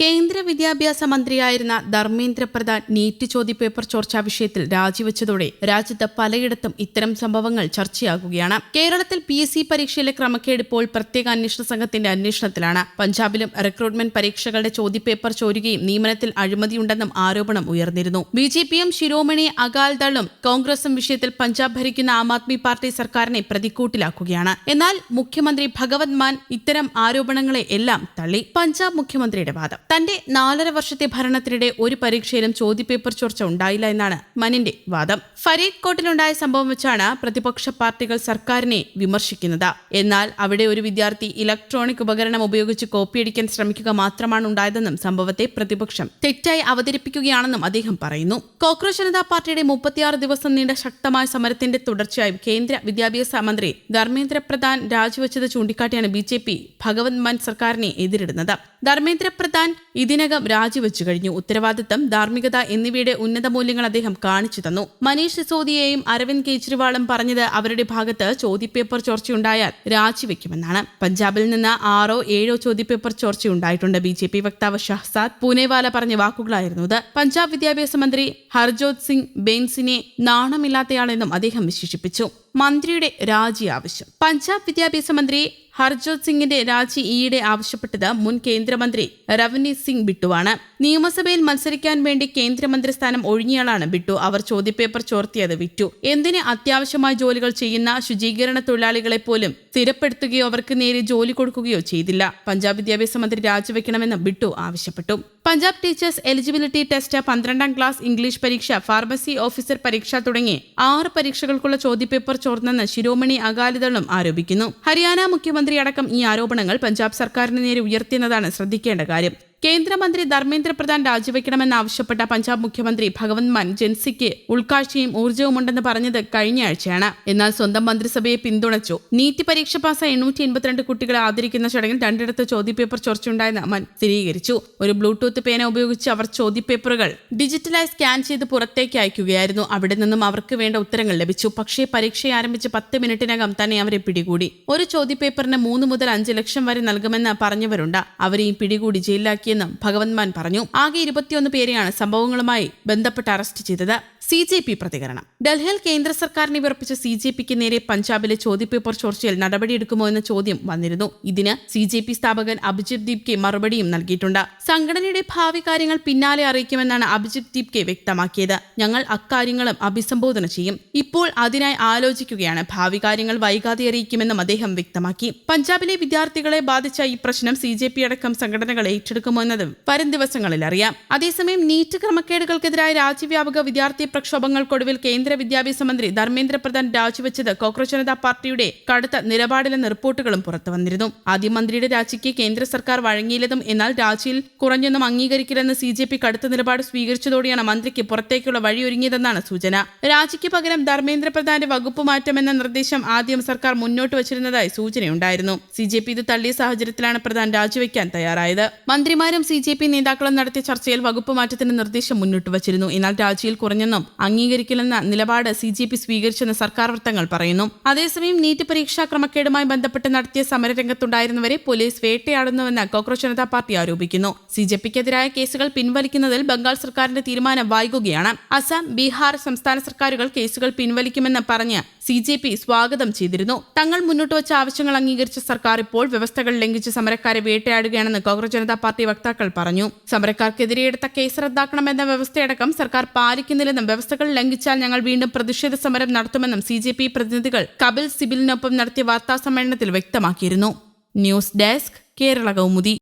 കേന്ദ്ര വിദ്യാഭ്യാസ മന്ത്രിയായിരുന്ന ധർമ്മേന്ദ്ര പ്രധാൻ നീറ്റ് ചോദ്യപേപ്പർ ചോർച്ചാ വിഷയത്തിൽ രാജിവെച്ചതോടെ രാജ്യത്ത് പലയിടത്തും ഇത്തരം സംഭവങ്ങൾ ചർച്ചയാകുകയാണ്. കേരളത്തിൽ PSC പരീക്ഷയിലെ ക്രമക്കേട് ഇപ്പോൾ പ്രത്യേക അന്വേഷണ സംഘത്തിന്റെ അന്വേഷണത്തിലാണ്. പഞ്ചാബിലും റിക്രൂട്ട്മെന്റ് പരീക്ഷകളുടെ ചോദ്യപേപ്പർ ചോരുകയും നിയമനത്തിൽ അഴിമതിയുണ്ടെന്നും ആരോപണം ഉയർന്നിരുന്നു. BJPയും ശിരോമണി അകാൽദളും കോൺഗ്രസും വിഷയത്തിൽ പഞ്ചാബ് ഭരിക്കുന്ന ആം ആദ്മി പാർട്ടി സർക്കാരിനെ പ്രതിക്കൂട്ടിലാക്കുകയാണ്. എന്നാൽ മുഖ്യമന്ത്രി ഭഗവത് മാൻ ഇത്തരം ആരോപണങ്ങളെ എല്ലാം തള്ളി. പഞ്ചാബ് മുഖ്യമന്ത്രിയുടെ വാദം: തന്റെ 4.5 വർഷത്തെ ഭരണത്തിനിടെ ഒരു പരീക്ഷയിലും ചോദ്യപേപ്പർ ചോർച്ച ഉണ്ടായില്ല എന്നാണ് മനിന്റെ വാദം. ഫരീദ് കോട്ടിലുണ്ടായ സംഭവം വെച്ചാണ് പ്രതിപക്ഷ പാർട്ടികൾ സർക്കാരിനെ വിമർശിക്കുന്നത്. എന്നാൽ അവിടെ ഒരു വിദ്യാർത്ഥി ഇലക്ട്രോണിക് ഉപകരണം ഉപയോഗിച്ച് കോപ്പിയടിക്കാൻ ശ്രമിക്കുക മാത്രമാണ് ഉണ്ടായതെന്നും സംഭവത്തെ പ്രതിപക്ഷം തെറ്റായി അവതരിപ്പിക്കുകയാണെന്നും അദ്ദേഹം പറയുന്നു. കോക്രോച്ച് ജനതാ പാർട്ടിയുടെ 36 ദിവസം നീണ്ട ശക്തമായ സമരത്തിന്റെ തുടർച്ചയായി കേന്ദ്ര വിദ്യാഭ്യാസ മന്ത്രി ധർമ്മേന്ദ്ര പ്രധാൻ രാജിവെച്ചത് ചൂണ്ടിക്കാട്ടിയാണ് BJP ഭഗവത് മാൻ സർക്കാരിനെ എതിരിടുന്നത്. ധർമ്മേന്ദ്ര പ്രധാൻ ഇതിനകം രാജിവെച്ചു കഴിഞ്ഞു. ഉത്തരവാദിത്തം, ധാർമ്മികത എന്നിവയുടെ ഉന്നത മൂല്യങ്ങൾ അദ്ദേഹം കാണിച്ചു തന്നു. മനീഷ് സിസോദിയയും അരവിന്ദ് കെജ്രിവാളും പറഞ്ഞത് അവരുടെ ഭാഗത്ത് ചോദ്യപേപ്പർ ചോർച്ചയുണ്ടായാൽ രാജിവെക്കുമെന്നാണ്. പഞ്ചാബിൽ നിന്ന് 6-7 ചോദ്യപേപ്പർ ചോർച്ചയുണ്ടായിട്ടുണ്ട്. BJP വക്താവ് ഷഹസാദ് പൂനെവാല പറഞ്ഞ വാക്കുകളായിരുന്നു ഇത്. പഞ്ചാബ് വിദ്യാഭ്യാസ മന്ത്രി ഹർജോത് സിംഗ് ബെയിൻസിനെ നാണമില്ലാത്തയാളെന്നും അദ്ദേഹം വിശേഷിപ്പിച്ചു. മന്ത്രിയുടെ രാജി ആവശ്യം: പഞ്ചാബ് വിദ്യാഭ്യാസ മന്ത്രി ഹർജോത് സിംഗിന്റെ രാജി ഈയിടെ ആവശ്യപ്പെട്ടത് മുൻ കേന്ദ്രമന്ത്രി രവനീത് സിംഗ് ബിട്ടുവാണ്. നിയമസഭയിൽ മത്സരിക്കാൻ വേണ്ടി കേന്ദ്രമന്ത്രി സ്ഥാനം ഒഴിഞ്ഞയാളാണ് ബിട്ടു. അവർ ചോദ്യപേപ്പർ ചോർത്തിയത് വിറ്റു. എന്തിന് അത്യാവശ്യമായ ജോലികൾ ചെയ്യുന്ന ശുചീകരണ തൊഴിലാളികളെ പോലും സ്ഥിരപ്പെടുത്തുകയോ അവർക്ക് നേരെ ജോലി കൊടുക്കുകയോ ചെയ്തില്ല. പഞ്ചാബ് വിദ്യാഭ്യാസ മന്ത്രി രാജിവെക്കണമെന്ന് ബിട്ടു ആവശ്യപ്പെട്ടു. Punjab teachers eligibility test, 12ാം class English പരീക്ഷ, ഫാർമസി ഓഫീസർ പരീക്ഷ തുടങ്ങി 6 പരീക്ഷകൾക്കുള്ള ചോദ്യപേപ്പർ ചോർന്നെന്ന് ശിരോമണി അകാലിദളും ആരോപിക്കുന്നു. ഹരിയാന മുഖ്യമന്ത്രി അടക്കം ഈ ആരോപണങ്ങൾ പഞ്ചാബ് സർക്കാരിന് നേരെ ഉയർത്തിയെന്നതാണ് ശ്രദ്ധിക്കേണ്ട കാര്യം. കേന്ദ്രമന്ത്രി ധർമ്മേന്ദ്ര പ്രധാൻ രാജിവെക്കണമെന്നാവശ്യപ്പെട്ട പഞ്ചാബ് മുഖ്യമന്ത്രി ഭഗവത് മാൻ ജൻസിക്ക് ഉൾക്കാഴ്ചയും ഊർജ്ജവുമുണ്ടെന്ന് പറഞ്ഞത് കഴിഞ്ഞയാഴ്ചയാണ്. എന്നാൽ സ്വന്തം മന്ത്രിസഭയെ പിന്തുണച്ചു. നീറ്റ് പരീക്ഷ പാസ്സായ 882 കുട്ടികളെ ആദരിക്കുന്ന ചടങ്ങിൽ 2 ചോദ്യപേപ്പർ ചോർച്ചയുണ്ടായെന്ന് മാൻ സ്ഥിരീകരിച്ചു. ഒരു ബ്ലൂടൂത്ത് പേന ഉപയോഗിച്ച് അവർ ചോദ്യപേപ്പറുകൾ ഡിജിറ്റലായി സ്കാൻ ചെയ്ത് പുറത്തേക്ക് അയക്കുകയായിരുന്നു. അവിടെ നിന്നും അവർക്ക് വേണ്ട ഉത്തരങ്ങൾ ലഭിച്ചു. പക്ഷേ പരീക്ഷ ആരംഭിച്ച് 10 മിനിറ്റിനകം തന്നെ അവരെ പിടികൂടി. ഒരു ചോദ്യപേപ്പറിന് 3 മുതൽ 5 ലക്ഷം വരെ നൽകുമെന്ന് പറഞ്ഞവരുണ്ട്. അവരെയും പിടികൂടി ജയിലിലാക്കി എന്നും ഭഗവത് മാൻ പറഞ്ഞു. ആകെ 21 പേരെയാണ് സംഭവങ്ങളുമായി ബന്ധപ്പെട്ട് അറസ്റ്റ് ചെയ്തത്. CJP പ്രതികരണം: ഡൽഹിയിൽ കേന്ദ്ര സർക്കാരിനെ വിറപ്പിച്ച CJPക്ക് നേരെ പഞ്ചാബിലെ ചോദ്യപേപ്പർ ചോർച്ചയിൽ നടപടിയെടുക്കുമോ എന്ന ചോദ്യം വന്നിരുന്നു. ഇതിന് CJP സ്ഥാപകൻ അഭിജിത് ദീപ്കെ മറുപടിയും നൽകിയിട്ടുണ്ട്. സംഘടനയുടെ ഭാവി കാര്യങ്ങൾ പിന്നാലെ അറിയിക്കുമെന്നാണ് അഭിജിത് ദീപ്കെ വ്യക്തമാക്കിയത്. ഞങ്ങൾ അക്കാര്യങ്ങളും അഭിസംബോധന ചെയ്യും. ഇപ്പോൾ അതിനായി ആലോചിക്കുകയാണ്. ഭാവി കാര്യങ്ങൾ വൈകാതെ അറിയിക്കുമെന്നും അദ്ദേഹം വ്യക്തമാക്കി. പഞ്ചാബിലെ വിദ്യാർത്ഥികളെ ബാധിച്ച ഈ പ്രശ്നം CJP അടക്കം സംഘടനകൾ ഏറ്റെടുക്കുമോ എന്നത് വരും ദിവസങ്ങളിൽ അറിയാം. അതേസമയം നീറ്റ് ക്രമക്കേടുകൾക്കെതിരായ രാജ്യവ്യാപക വിദ്യാർത്ഥി പ്രക്ഷോഭങ്ങൾക്കൊടുവിൽ കേന്ദ്ര വിദ്യാഭ്യാസ മന്ത്രി ധർമ്മേന്ദ്ര പ്രധാൻ രാജിവെച്ചത് കോക്രോച്ച് ജനതാ പാർട്ടിയുടെ കടുത്ത നിലപാടിലെന്ന റിപ്പോർട്ടുകളും പുറത്തു വന്നിരുന്നു. ആദ്യം മന്ത്രിയുടെ രാജിക്ക് കേന്ദ്ര സർക്കാർ വഴങ്ങിയില്ലെന്നും എന്നാൽ രാജിയിൽ കുറഞ്ഞൊന്നും അംഗീകരിക്കില്ലെന്ന് CJP കടുത്ത നിലപാട് സ്വീകരിച്ചതോടെയാണ് മന്ത്രിക്ക് പുറത്തേക്കുള്ള വഴിയൊരുങ്ങിയതെന്നാണ് സൂചന. രാജിക്ക് പകരം ധർമ്മേന്ദ്ര പ്രധാന്റെ വകുപ്പ് മാറ്റമെന്ന നിർദ്ദേശം ആദ്യം സർക്കാർ മുന്നോട്ട് വച്ചിരുന്നതായി സൂചനയുണ്ടായിരുന്നു. CJP ഇത് തള്ളിയ സാഹചര്യത്തിലാണ് പ്രധാൻ രാജിവെക്കാൻ തയ്യാറായത്. മന്ത്രിമാരും CJP നേതാക്കളും നടത്തിയ ചർച്ചയിൽ വകുപ്പ് മാറ്റത്തിന് നിർദ്ദേശം മുന്നോട്ട് വച്ചിരുന്നു. എന്നാൽ രാജിയിൽ കുറഞ്ഞൊന്നും അംഗീകരിക്കില്ലെന്ന നിലപാട് CJP സ്വീകരിച്ചെന്ന് സർക്കാർ വൃത്തങ്ങൾ പറയുന്നു. അതേസമയം നീറ്റ് പരീക്ഷാ ക്രമക്കേടുമായി ബന്ധപ്പെട്ട് നടത്തിയ സമരരംഗത്തുണ്ടായിരുന്നവരെ പോലീസ് വേട്ടയാടുന്നുവെന്ന് കോക്രോച്ച് ജനതാ പാർട്ടി ആരോപിക്കുന്നു. CJPക്കെതിരായ കേസുകൾ പിൻവലിക്കുന്നതിൽ ബംഗാൾ സർക്കാരിന്റെ തീരുമാനം വൈകുകയാണ്. അസം, ബീഹാർ സംസ്ഥാന സർക്കാരുകൾ കേസുകൾ പിൻവലിക്കുമെന്ന് പറഞ്ഞ് CJP സ്വാഗതം ചെയ്തിരുന്നു. തങ്ങൾ മുന്നോട്ട് വച്ച ആവശ്യങ്ങൾ അംഗീകരിച്ച സർക്കാർ ഇപ്പോൾ വ്യവസ്ഥകൾ ലംഘിച്ച് സമരക്കാരെ വേട്ടയാടുകയാണെന്ന് കോക്രോച്ച് ജനതാ പാർട്ടി വക്താക്കൾ പറഞ്ഞു. സമരക്കാർക്കെതിരെ എടുത്ത കേസ് റദ്ദാക്കണമെന്ന വ്യവസ്ഥയടക്കം സർക്കാർ പാലിക്കുന്നില്ലെന്നും വ്യവസ്ഥകൾ ലംഘിച്ചാൽ ഞങ്ങൾ വീണ്ടും പ്രതിഷേധ സമരം നടത്തുമെന്നും CJP പ്രതിനിധികൾ കപിൽ സിബലിനൊപ്പം നടത്തിയ വാർത്താ സമ്മേളനത്തിൽ വ്യക്തമാക്കിയിരുന്നു. News desk, Kerala Kaumudi.